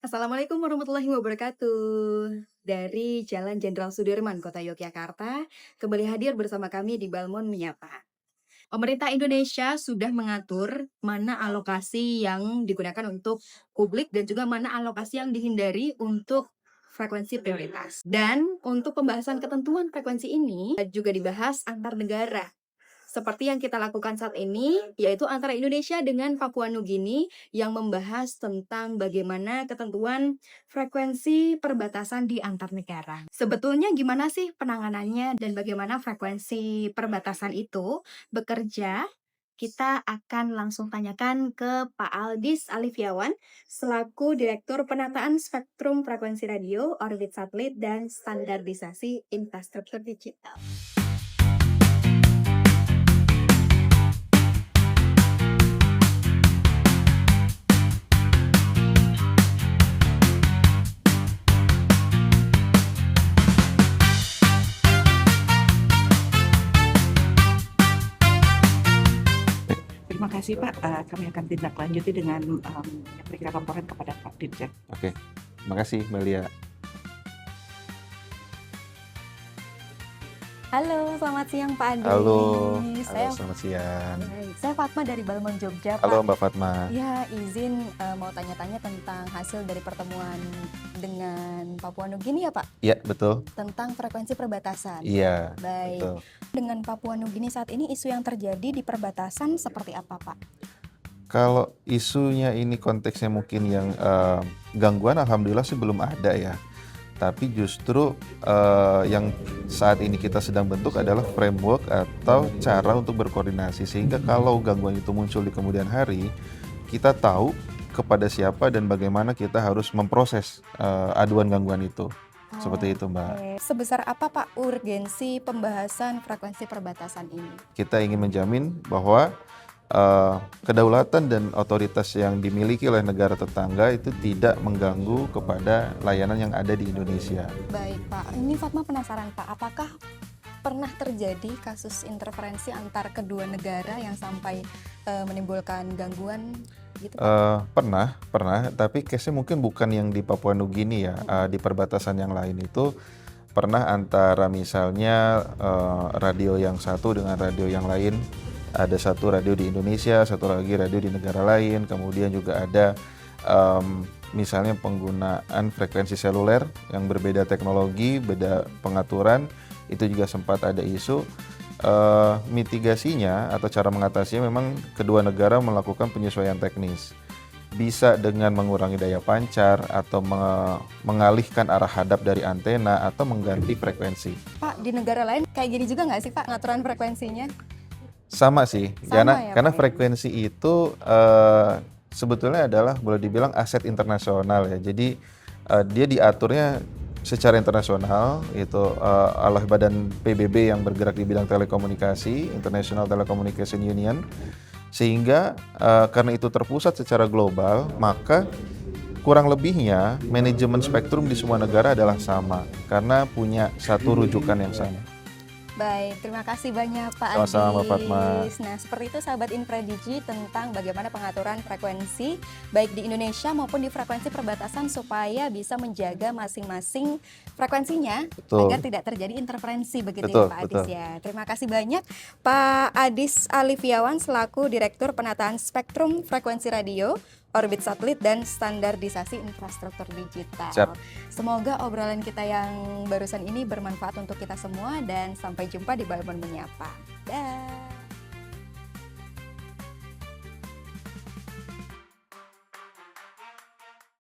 Assalamualaikum warahmatullahi wabarakatuh. Dari Jalan Jenderal Sudirman, Kota Yogyakarta, kembali hadir bersama kami di Balmon Menyapa. Pemerintah Indonesia sudah mengatur mana alokasi yang digunakan untuk publik dan juga mana alokasi yang dihindari untuk frekuensi prioritas. Dan untuk pembahasan ketentuan frekuensi ini juga dibahas antar negara. Seperti yang kita lakukan saat ini, yaitu antara Indonesia dengan Papua Nugini yang membahas tentang bagaimana ketentuan frekuensi perbatasan di antar negara. Sebetulnya gimana sih penanganannya dan bagaimana frekuensi perbatasan itu bekerja? Kita akan langsung tanyakan ke Pak Aldis Alifiawan selaku Direktur Penataan Spektrum Frekuensi Radio, Orbit Satelit, dan Standarisasi Infrastruktur Digital. Terima kasih Pak, kami akan tindak lanjuti dengan menyampaikan laporan kepada Pak Dirjen. Oke, terima kasih Melia. Halo, selamat siang Pak Adi. Halo, Saya selamat siang. baik. Saya Fatma dari Balmon Jogja, Halo Pak. Mbak Fatma. Ya, izin mau tanya-tanya tentang hasil dari pertemuan dengan Papua Nugini ya, Pak, Iya, betul. tentang frekuensi perbatasan. Iya, Baik. betul. Dengan Papua Nugini saat ini isu yang terjadi di perbatasan seperti apa, Pak? Kalau isunya ini konteksnya mungkin yang gangguan, alhamdulillah sih belum ada ya. Tapi justru yang saat ini kita sedang bentuk adalah framework atau cara untuk berkoordinasi. Sehingga kalau gangguan itu muncul di kemudian hari, kita tahu kepada siapa dan bagaimana kita harus memproses aduan gangguan itu. Seperti itu, Mbak. Oke. Sebesar apa, Pak, urgensi pembahasan frekuensi perbatasan ini? Kita ingin menjamin bahwa kedaulatan dan otoritas yang dimiliki oleh negara tetangga itu tidak mengganggu kepada layanan yang ada di Indonesia. Baik, Pak. Ini Fatma penasaran, Pak. Apakah pernah terjadi kasus interferensi antar kedua negara yang sampai menimbulkan gangguan gitu, Pak? Pernah, tapi case-nya mungkin bukan yang di Papua Nugini ya. Di perbatasan yang lain itu pernah antara misalnya radio yang satu dengan radio yang lain. Ada satu radio di Indonesia, satu lagi radio di negara lain. Kemudian juga ada misalnya penggunaan frekuensi seluler yang berbeda teknologi, beda pengaturan. Itu juga sempat ada isu. Mitigasinya atau cara mengatasinya memang kedua negara melakukan penyesuaian teknis. Bisa dengan mengurangi daya pancar atau mengalihkan arah hadap dari antena atau mengganti frekuensi. Pak, di negara lain kayak gini juga nggak sih, Pak, pengaturan frekuensinya? Sama sih, Sama ya, karena Pak, ya? frekuensi itu sebetulnya adalah boleh dibilang aset internasional ya. Jadi dia diaturnya secara internasional itu oleh badan PBB yang bergerak di bidang telekomunikasi, International Telecommunication Union. Sehingga karena itu terpusat secara global, maka kurang lebihnya manajemen spektrum di semua negara adalah sama karena punya satu rujukan yang sama. Baik, terima kasih banyak Pak Sama-sama, Adis. Mbak Fatma. Nah, seperti itu sahabat Infradigi tentang bagaimana pengaturan frekuensi baik di Indonesia maupun di frekuensi perbatasan supaya bisa menjaga masing-masing frekuensinya Betul. agar tidak terjadi interferensi begitu Betul, ya Pak Adis betul. ya. Terima kasih banyak Pak Adis Alifiawan selaku Direktur Penataan Spektrum Frekuensi Radio, Orbit Satelit, dan Standarisasi Infrastruktur Digital. Siap. Semoga obrolan kita yang barusan ini bermanfaat untuk kita semua dan sampai jumpa di Balmon Menyapa. Dah.